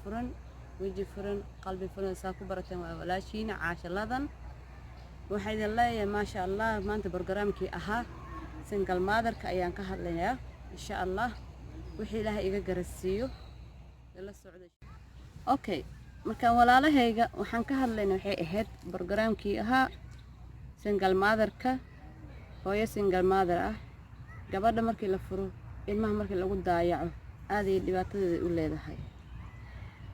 فرن وجه فرن قلبي فرن ساكو برتين ولاشين عاش لذن وحيد الله ما شاء الله ما أنت برنامجك سنجل مادر كأيان كهذلنا إن شاء الله وحي لها إيجا جرسيو يلا السعودية أوكي مركان ولا له هيجا وحن كهذلنا وحي إهد برنامجك سنجل مادر هو سنجل مادر قبل مركي لفرو إلما مركي لو ضايعه هذه اللي بعتذر ولا هاي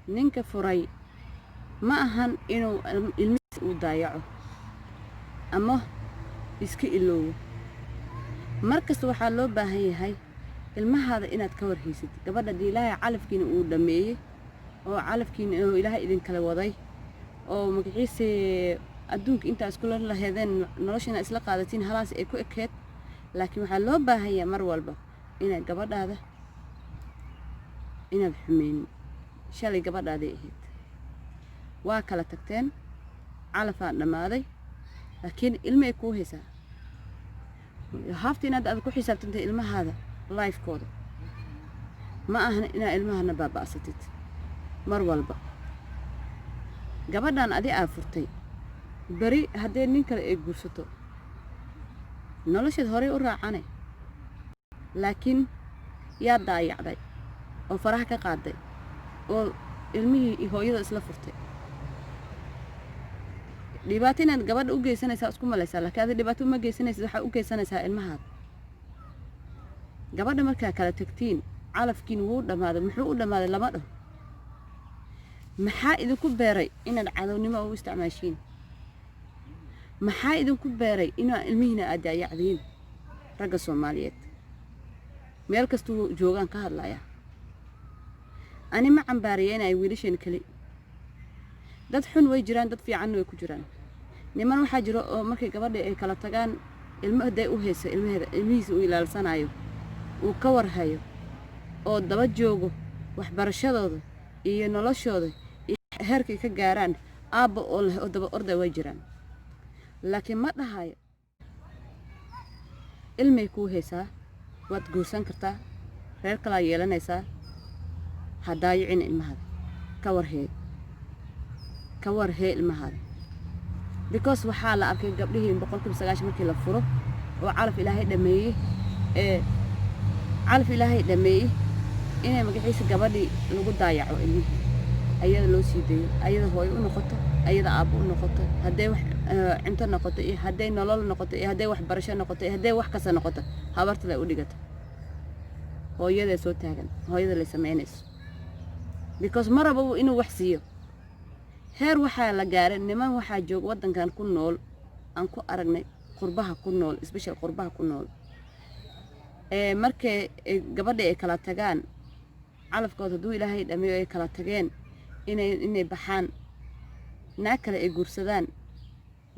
نينك فري ما أهن إنه المس وضايعه أما يسكي إلو مركز وحلو باهي هاي المه هذا إنها تكور هيسد قبل دي لا عالف كين ودميه أو عالف كين إله إذن كلا وضي أو مقعيس أدونك أنت أسكول الله هذين نرشنا إسلاق قادتين هلاس إكو إكهت لكن وحلو باهي مر والبا إنها قبل هذا إنها بحمين شالي قبل هذا إهد واكلة تكتين عالفا نماذي لكن إلما يكو هيسا هافتي ناد أذكو حساب تنتهي إلما هذا لايف كود ما أهنا إنا إلما هنا بابا أستيت مر والبا قبل أدي أفرتي بري هدين نينكر إيجورستو نولشد هوري أراعني لكن يا ضايع ذي أو فرحك قاضي أو علمي هو يدا إسلا فرتي dhibaatayna gabadha u geysanaysa isku malaysa laakiin aad dhibaato ma geysanaysa waxa u geysanaysa ilmaha gabadha marka kala tagtiin calafkiin wuu dhamaaday muxuu u dhamaaday lama dhaho maxaa idinku beeray inaad cadownimo u isticmaashiin maxaa idinku beeray inaad ilmihiina aad daayacdiin ragga Soomaaliyeed meel kastuu joogan ka hadlaya ani ma cambaariyeenay wiilashan kale dad xun way jiraan dad fiican way ku jiraan niman waxa jiro oo markay gabadha ay kala tagaan ilmaha u heesa ilmihiisa uu ilaalsanayo uu ka warhayo oo daba joogo waxbarashadooda iyo noloshooda heerkay ka gaaraan aabba oo leh oo daba orday way jiraan laakiin ma dhahayo ilmay ku heesaa waad guursan kartaa reer kala yeelanaysaa hadaayicin ilmaha ka warheey كور المهاد because waxaa la arkay gabdhihii 190 markii la furo oo calaf ilaahay dhameeyay inay magaciisa gabadhii lagu daayaco ilmihi ayada loo sii deeyo ayada hooyo u noqoto ayada aabbo u noqoto haday wax cunto noqoto iyo haday nolol noqoto iyo haday wax barasho noqoto iyo haday wax kasta noqoto habarta la u dhigato hooyada soo taagan hooyada la sameynayso because maraba inuu wax siiyo heer waxaa la gaaray niman waxaa joog wadankan ku nool aan ku aragnay qurbaha ku nool special qurbaha ku nool markay gabadha ay kala tagaan calafkooda duu ilaahay dhameeyo ay kala tageen inay baxaan naag kale ay guursadaan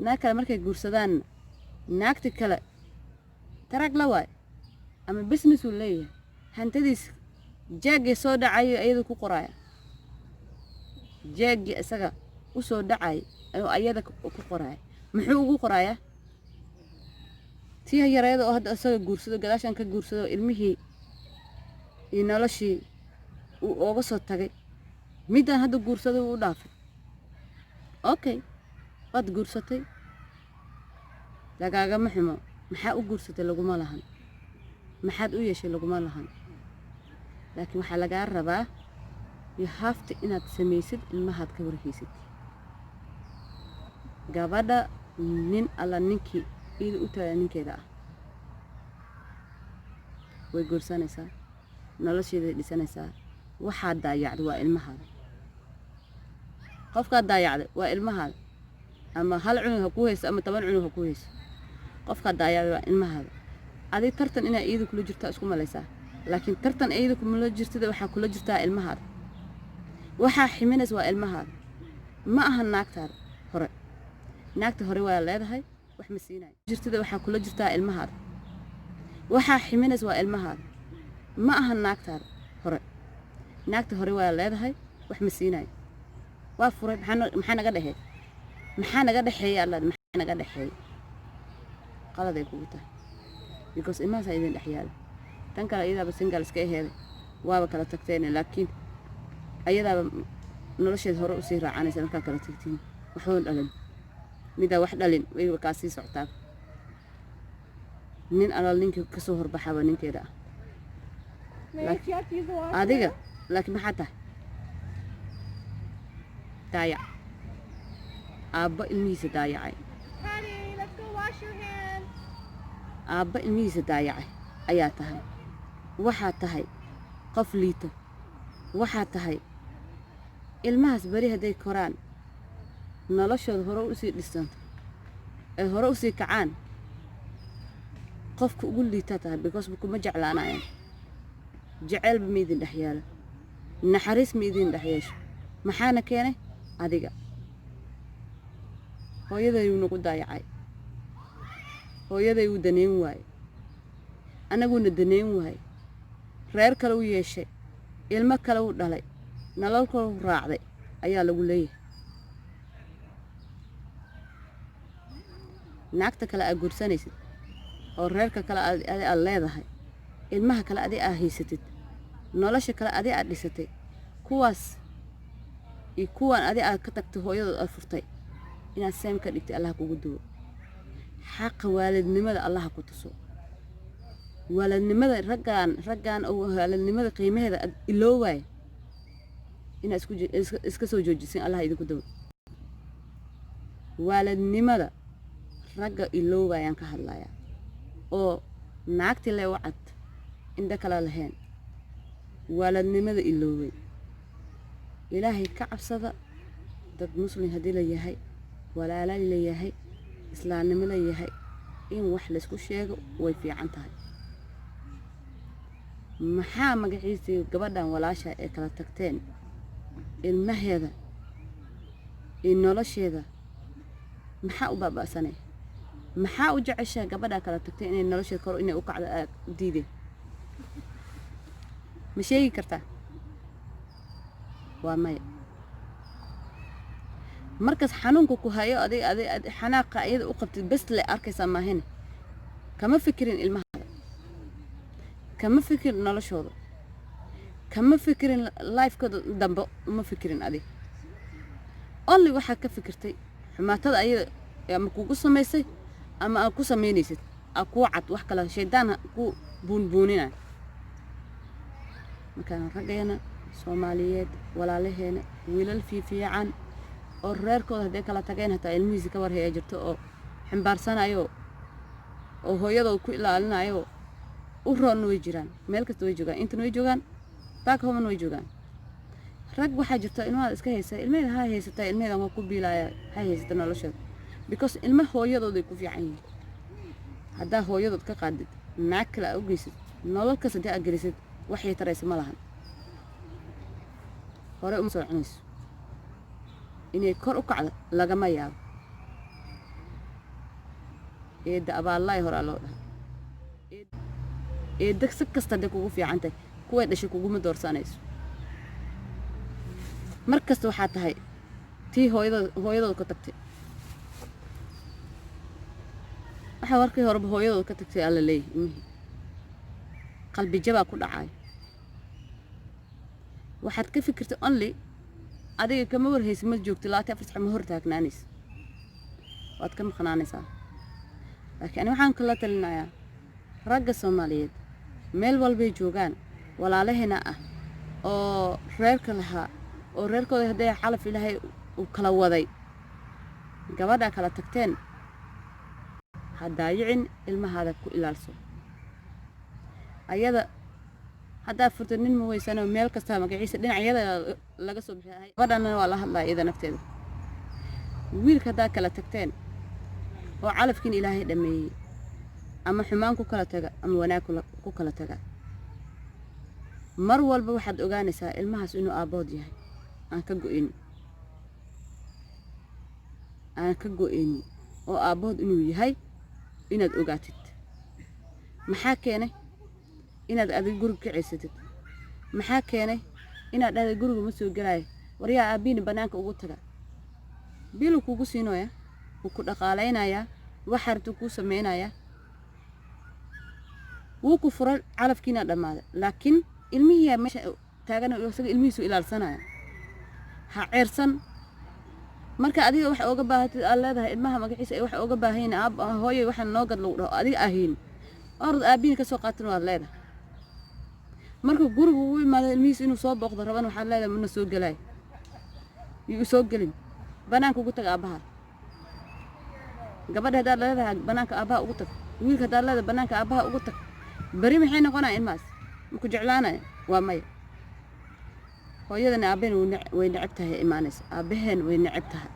naag kale markay guursadaan naagti kale tarag la waay ama business uu leeyahay hantadiis jeegay soo dhacayo ayadu ku qoraaya jeegay isaga u soo dhacay ayuu ayada ku qoraaya muxuu ugu qoraaya tii yareedo oo hadda isaga guursado gadaashan ka guursado ilmihii iyo noloshii uu uga soo tagay midaan hadda guursado uu dhaafay okay wad guursatay lagaaga maximo maxaa u guursatay laguma lahan maxaad u yeeshay laguma lahan laakiin waxa laga rabaa you have to inaad samaysid ilmahaad ka warhaysid gabadha nin alla ninkii iyada u tahay ninkeeda ah way guursanaysaa nolosheeda dhisanaysaa waxaa daayacday waa ilmahaada qofka daayacday waa ilmahaada ama hal cunug ha ku hayso ama 10 cunug ha ku hayso qofka daayacday waa ilmahaada adi tartan ina iyada kula jirtaa isku malaysaa laakiin tartan iyada kula jirtada waxa kula jirtaa ilmahaada waxa ximinays waa ilmahaada ma aha naagtaada hore naagta hore waa leedahay wax ma siinay jirtada waxa kula jirtaa ilmahaada waxa ximinays waa ilmahaada ma aha naagtaada hore naagta hore waa leedahay wax ma siinay waa furay maxaa naga dhaxeeyay alla maxaa naga dhaxeeyay qalad ay kugu tahay because imaas ay idin dhaxyaal tan kale iyada single iska aheed waaba kala tagteen laakiin ayada nolosheed hore usii raacanaysa markaa kala tagtiin waxba dhalin midaa wax dhalin way kaa sii socotaa nin alal ninkii ka soo horbaxaba ninkeeda adiga laakiin maxaa tahay daayac aabba ilmihiisa daayacay aabba ilmihiisa daayacay ayaa tahay waxaa tahay qof liito waxaa tahay ilmahaas bari hadday koraan noloshooda hore usii dhisanto ay hore usii kacaan qofka ugu liitaa tahay because kuma jeclaanayaan jaceylba ma idin dhex yaalo naxariis ma idin dhex yeesho maxaana keenay adiga hooyadayuu nagu daayacay hooyaday uu daneyn waaye annaguna daneyn waaye reer kale u yeeshay ilmo kale u dhalay nolol kale u raacday ayaa lagu leeyahay naagta kale aad guursanaysid oo reerka kale aad leedahay ilmaha kale adi aad haysatid nolosha kale adi aad dhisatay kuwaas iyo kuwan adi aad ka tagtay hooyadood aad furtay inaad seem ka dhigtay allah kugu duwo xaqa waalidnimada allah ku tuso waalidnimada raggaan oo waalidnimada qiimaheeda iloowaay inaad iska soo joojisin allah idinku duwo waalidnimada ragga iloowaayaan ka hadlayaa oo naagtii le wacad indha kala lahayn waalidnimada ilooway ilaahay ka cabsada dad muslim haddii la yahay walaala la yahay islaamnimo la yahay in wax laysku sheego way fiican tahay maxaa magaciisii gabadhan walaasha ee kala tagteen ilmaheeda iyo nolosheeda maxaa u baaba'sanay maxaa u jeceshaa gabadha kala tagtay inay nolosheeda kor inay u kacdo aad u diideen ma sheegi kartaa waa maya markaas xanuunka ku hayo adiga xanaaqa iyada u qabtid bes le arkaysaa maahine kama fikirin ilmahaada kama fikirin noloshooda kama fikirin lifekooda dambe uma fikirin adiga only waxaad ka fikirtay xumaatada ayada ama kugu samaysay ama aad ku samaynaysid aad kuu cad wax kale shaydaan ku buunbuunina markaan raggeena soomaaliyeed walaalaheena wiilal fiifiican oo reerkooda hadday kala tageen hataa ilmihiisa ka warhaya jirto oo xambaarsanayo oo hooyadooda ku ilaalinayo u roonna way jiraan meel kasta way joogaan intana way joogaan back home way joogaan rag waxaa jirta ilmaha iska haysa ilmaheeda ha haysataa ilmaheeda waa ku biilaya ha haysata noloshooda because ilma hooyadooda ay ku fiican yihiin haddaa hooyadood ka qaadid naag kale aa u geysid nolol kasta haddii aad gelisid waxay taraysa ma lahan hore uma soconayso inay kor u kacdo lagama yaabo eedda abaallay horaa loo dhahay eedda si kasta hadday kugu fiican tahay kuway dhashay kuguma doorsanayso mar kasta waxaa tahay tii hooyadood ka tagtay waxaa warkii horeba hooyadood ka tagtay alla leeyahay ilmihii qalbi jabaa ku dhacayo waxaad ka fikirtay only adiga kama warhaysa ma joogto 24 ma hor taagnaanaysa waad ka maqnaanaysaa laakiin waxaan kala talinayaa ragga Soomaaliyeed meel walbay joogaan walaalaheena ah oo reerka lahaa oo reerkooda haday xalaf ilaahay u kala waday gabadha kala tagteen hadaayicin ilmahaada ku ilaalso ayada hadda furto nin ma weysano meel kasta magaciisa dhinacyada laga soo bixiyay gabadhana waa la hadlaa iyada nafteeda wiilka hadda kala tagteen oo calafkiin ilaahay dhameeyay ama xumaan ku kala taga ama wanaag ku kala taga mar walba waxaad ogaanaysaa ilmahaas inuu aabood yahay aan ka go'in oo aabood inuu yahay inaad ogaatid maxaa keenay inaad adiga guriga ka ceysatid maxaa keenay inaad adiga guriga ma soo galay wariyaa aabiin banaanka ugu taga bilu kugu siinoya uu ku dhaqaaleynaya waxartu ku sameynaya wuu ku furan calafkiina dhamaada laakiin ilmihiya meesha taagan oo isaga ilmihiisu ilaalsanaya ha ceersan marka adiga wax uga baahatid aad leedahay ilmaha magaciisa ay wax uga baahayn hooyo waxaan noo gad lagu dhaho adiga ahayn orod aabiin ka soo qaatan waad leedahay marka guriga uu imaado ilmihiis inuu soo booqdo raban waxaad leedahay mana soo galay yuu soo gelin banaanka ugu tag aabaha gabadha hadaad leedahay banaanka aabaha ugu tag wiilka hadaad leedahay banaanka aabaha ugu tag bari maxay noqonayaan ilmahaas maku jeclaanaya waa maya hooyadana aabaheen way necab tahay imaanaysa aabaheen way necab tahay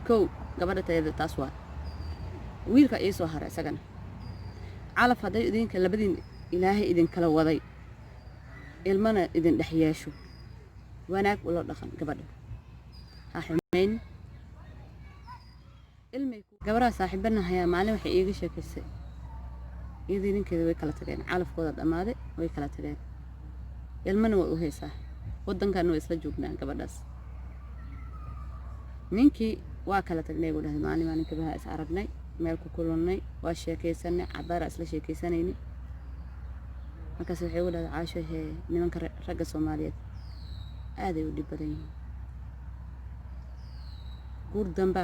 kow gabadha tayada taas waa wiilka ii soo haray isagana calaf hadday idinka labadiin ilaahay idin kala waday ilmana idin dhex yeesho wanaag ula dhaqan gabadha ha xumeyn ilmi gabadha saaxiibana hayaa maalin waxay iiga sheekaysay iyadii ninkeeda way kala tageen calafkooda dhamaaday way kala tageen ilmana way u haysaa wadankan way isla joognaan gabadhaas ninkii waa kala tagnay buu dhahay maalinka baa is aragnay meel ku kulannay waa sheekaysanay cabaara isla sheekaysanayni markaas waxay u dhahay caasho hee nimanka ragga Soomaaliyeed aad ay u dhib badan yihiin guur damba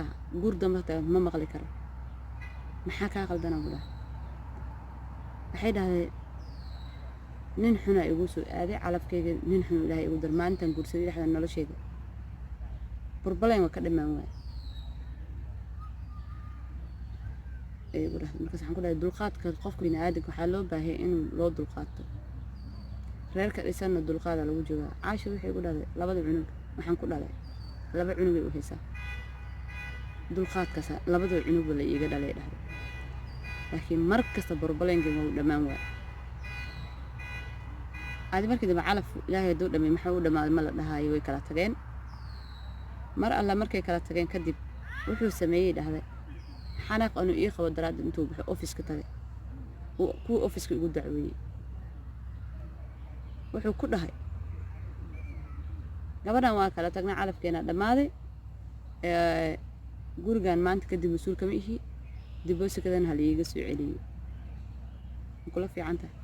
ma maqli karo maxaa ka qaldana buu dhahay waxay dhahay nin xuna igu soo aaday calafkayga nin xun ilaahay igu dar maalintan guursaday dhexda nolosheeda burbaleen waa ka dhimaan waay igu dhahay markaas waxaan ku dhahay dulqaadka qofka bini'aadamka waxaa loo baahay inuu loo dulqaato reerka dhisanna dulqaada lagu joogaa caasho waxay igu dhahay labada cunug waxaan ku dhalay laba cunug ay u haysaa dulqaadkaas labada cunug la iiga dhalay dhahay laakiin mar kasta burbaleenka waa dhamaan waay aad markii daba calaf ilaahay doo dhamay maxaa u dhamaaday ma la dhahaayo way kala tageen mar alla markay kala tageen kadib wuxuu sameeyay dhahday xanaaq anu ii qabo daraad intuu baxo office-ka tagay ku office-ka ugu dacweeyay wuxuu ku dhahay gabadhan waa kala tagnaa calafkeena dhamaaday gurigan maanta kadib mas'uul kama ihi diboosikadana hal iiga soo celiyay kula fiican tahay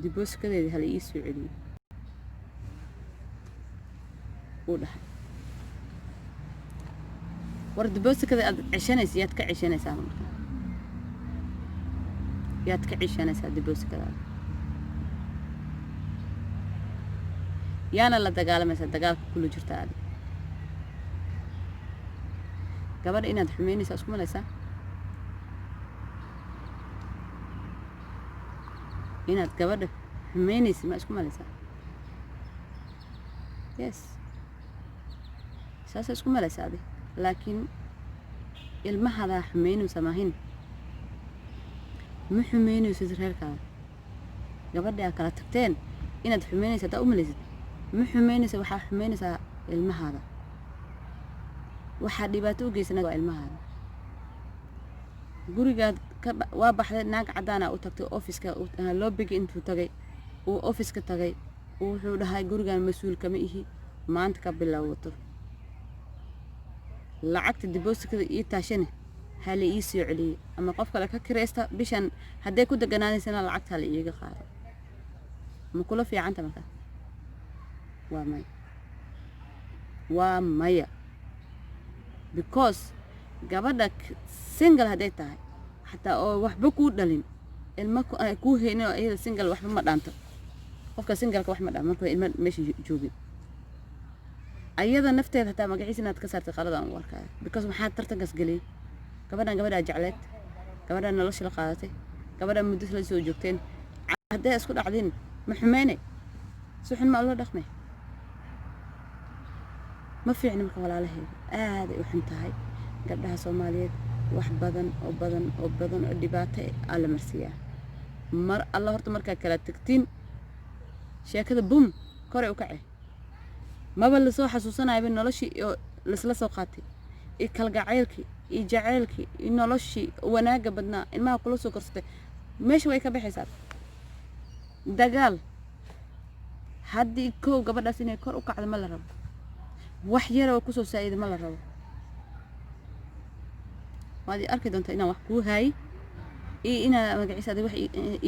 dibooskadeeda hal ii soo celiyay uu dhahay war dibooskada aad cishanaysa yaad ka cishanaysaa marka yaad ka cishanaysaa dibooskada yaana la dagaalamaysaa dagaalka kula jirta aad gabadha inaad xumeynaysaa isku malaysaa inaad gabadha xumeynaysa ma isku malaysaa yes saasa isku malaysaa adi laakiin ilmahadaa xumeynaysa maahin ma xumeynaysid reerkaada gabadha aad kala tagteen inaad xumeynaysa hadaa u malaysid ma xumeynaysa waxaa xumeynaysaa ilmahaada waxaa dhibaato u geysanaa waa ilmahaada gurigaad waa baxday naag cadaan u tagtay office-ka loo bigi intuu tagay uu office-ka tagay wuxuu dhahay gurigan mas'uul kama ihi maanta ka bilowdo lacagta diboosikada ii taashane hal ii soo celiyay ama qof kale ka kireysta bishan haday ku deganaanaysana lacagta la iiga qaado ma kula fiicanta marka waa maya because gabadha single haday tahay hatta oo waxba ku dhalin ilma ku heyno iyada single waxba ma dhaanto qofka single ka wax ma dhaan markuu ilma meesha joogin ayada nafteeda hatta magaciisa inaad ka saartay qalad aan u arkaa because maxaa tartankaas galay gabadha jecleed gabadha nolosha la qaadatay gabadha muddo la soo joogteen haday isku dhacdeen ma xumeynay suxun ma loo dhaqmay ma fiicna marka walaalaheed aad ay u xun tahay gabdhaha Soomaaliyeed wax badan oo dhibaato ah la marsiyaa mar alla horta marka kala tagtiin sheekada bum kore u kacay maba la soo xasuusanayo noloshii oo la isla soo qaatay kalgacaylkii iyo jacaylkii iyo noloshii wanaaga badnaa ilmaha kula soo korsatay meesha way ka baxaysaa dagaal haddii koow gabadhaas inay kor u kacdo ma la rabo wax yar oo ku soo saaciido ma la rabo waadi arki doontaa inaan wax kuu haay iyo inaad magaciisa wax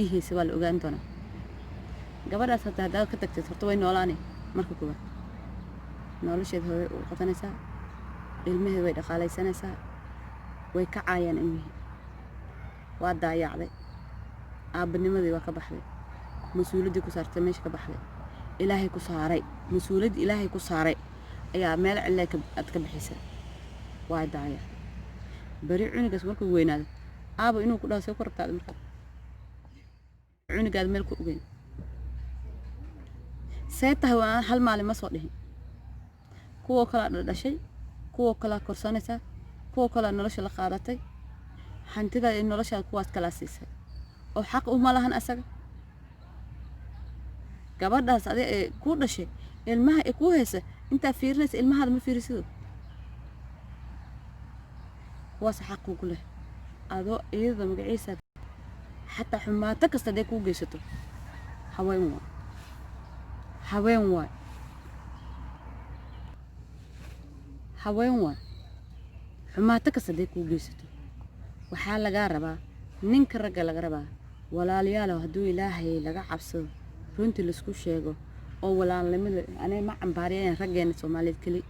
ii heysay waa la ogaan doonaa gabadhaas haddaad ka tagtid horta way noolaani marka koowaad nolosheed hore u qatanaysaa ilmaheed way dhaqaalaysanaysaa way ka caayaan ilmihii waa daayacday aabanimadii waa ka baxday mas-uuliyaddii ku saartay meesha ka baxday ilaahay ku saaray mas-uuliyad ilaahay ku saaray ayaa meel cilay aad ka bixisay waa daayacday bari cunigaas markuu weynaado aabo inuu ku dhaho soo kortaada markaa cunigaada meel ku ogeyn see tahay waa hal maalin ma soo dhihin kuwa kala dhashay kuwa kala korsanaysa kuwa kala nolosha la qaadatay hantida in nolosha kuwaas kala siisay oo xaq uma lahan asaga gabadhaas adiga ku dhashay ilmaha ay ku haysa inta fiirinaysa ilmahaada ma fiirisido kuwaas xaq ugu leh adoo iyada magaciisa حتى حماتك كستديك وجيستو هواين واي حماتك كستديك وجيستو وحال لقى ربا نينك الرجا لقى ربا ولا ليالو هدو إلهي لقى عبسو رنتي لسكو شيغو أو ولا لمد أنا ما عم باريين رجعنا سومالي كلي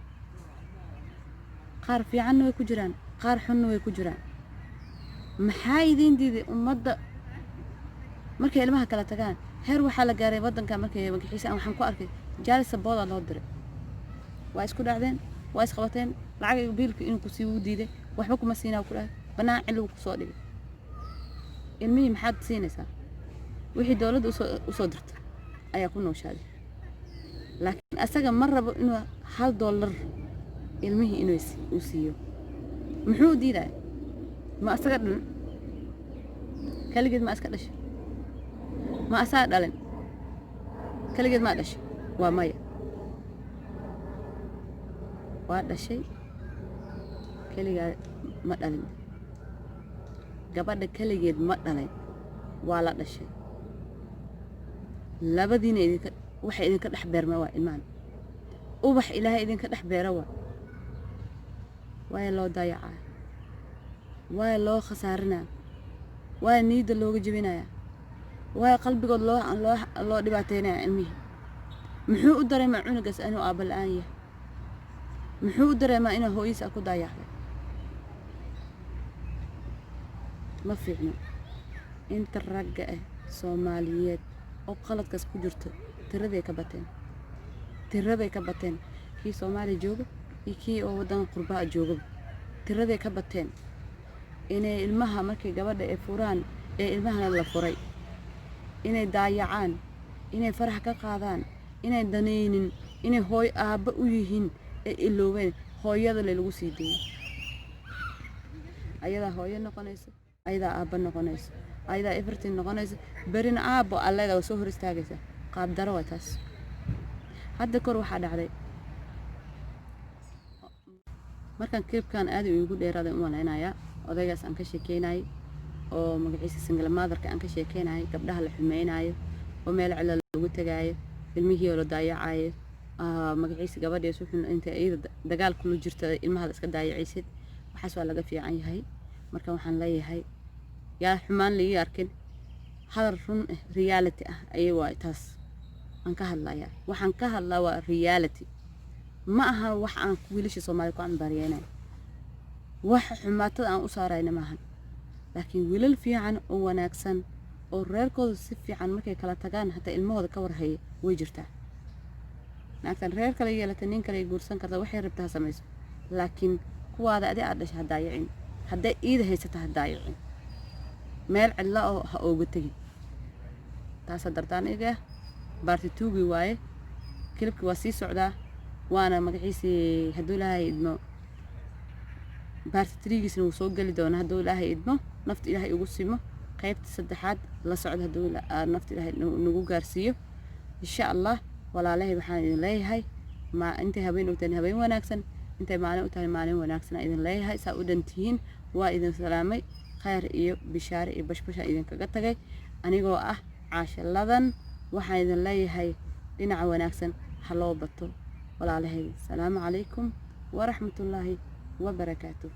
قار في عنو يكجران قار حنو يكجران محايدين دي أمضى markay ilmaha kala tagaan heer waxa la gaaray wadanka markay magaciisa aan waxaan ku arkay jaalis sabooda loo diray waa isku dhacdeen waa isqabateen lacag biilka inuu ku sii diiday waxba kuma siinaa ku dhahay banaan ciluu ku soo dhigay ilmihii maxaad siinaysaa wixii dawladda u soo dirtay ayaa ku nooshaday laakiin asaga mar rabo inuu $1 ilmihii inuu siiyo muxuu diiday ma asaga dhan kaligeed ma iska dhashay ما أساعد ألين كل جد ما أدش ومايا وهذا الشيء كل جد ما ألين قبل كل جد ما ألين ولا هذا الشيء لا بدينا إذا وح إذا كنت أحبر موا المان وبح إلهي إذا كنت أحبر روا ويا لو ضيعة ويا لو خسرنا ويا نيد لو جبنا وهي قلبي قد الله دبعتين علمي محو دري ما عنقس أنا أبل آية محو دري ما إنه هو يسأكو ضايع ما في عنه أنت الرجاء صوماليات أو قلت كسب جرت تربي كبتين كي صومالي جوب كي أو ودان قرباء جوب تربي كبتين إن المها مركي قبل فوران المها الله فري inay daayacaan inay farax ka qaadaan inay daneynin inay hooy aaba u yihiin ee iloobeen hooyada lagu sii deeyay ayada hooyo noqonaysa ayada aaba noqonaysa ayada everything noqonaysa barin aabo allada soo hor istaagaysa qaab daro waa taas hadda kor waxa dhacday markan keebkan aad ugu dheeraaday u wanaynaya odaygaas aan ka sheekeynay oo magaciisa single mother-ka aan ka sheekeynay gabdhaha la xumeynaayo oo meel cilal lagu tagaayo ilmihii la daayacayo magaciisa gabadheesu xun inta ay dagaal kula jirto ilmaha iska daayacaysid waxaas waa laga fiican yahay marka waxaan leeyahay yaa xumaan la arkin hadal run reality ah ay waa taas aan ka hadlayaa waxaan ka hadlaa waa reality ma aha wax aan wiilasha Soomaaliyeed ku ambaariyeenay wax xumaatada aan u saarayna maahan laakiin wiilal fiican oo wanaagsan oo reerkooda si fiican markay kala tagaan hatta ilmahooda ka warhay way jirtaa naagtan reer kale yeelata nin kale guursan karta waxay rabtaa samayso laakiin kuwaada adi aad dhashay hadaayicin hadday iida haysata hadaayicin meel cilla oo ha uga tagin taas dartaan iga baarti tuugi waaye kilibki waa sii socdaa waana magaciisii hadduu ilaahay idmo baarti trigisna wuu soo gali doonaa hadduu ilaahay idmo nafta ilaahay ugu simo qaybta saddexaad la socda hadduu nafta ilaahay nagu gaarsiiyo insha allah walaalahay waxaan idin leeyahay ma intay habeen u tahay habeen wanaagsan intay maalin u tahay maalin wanaagsan idin leeyahay saa u dhantihiin waa idin salaamay khayr iyo bishaar iyo bashbasha idin kaga tagay anigoo ah caashaladan waxaan idin leeyahay dhinaca wanaagsan ha loo bato walaalahay salaamu calaykum waraxmatullaahi wabarakaatuh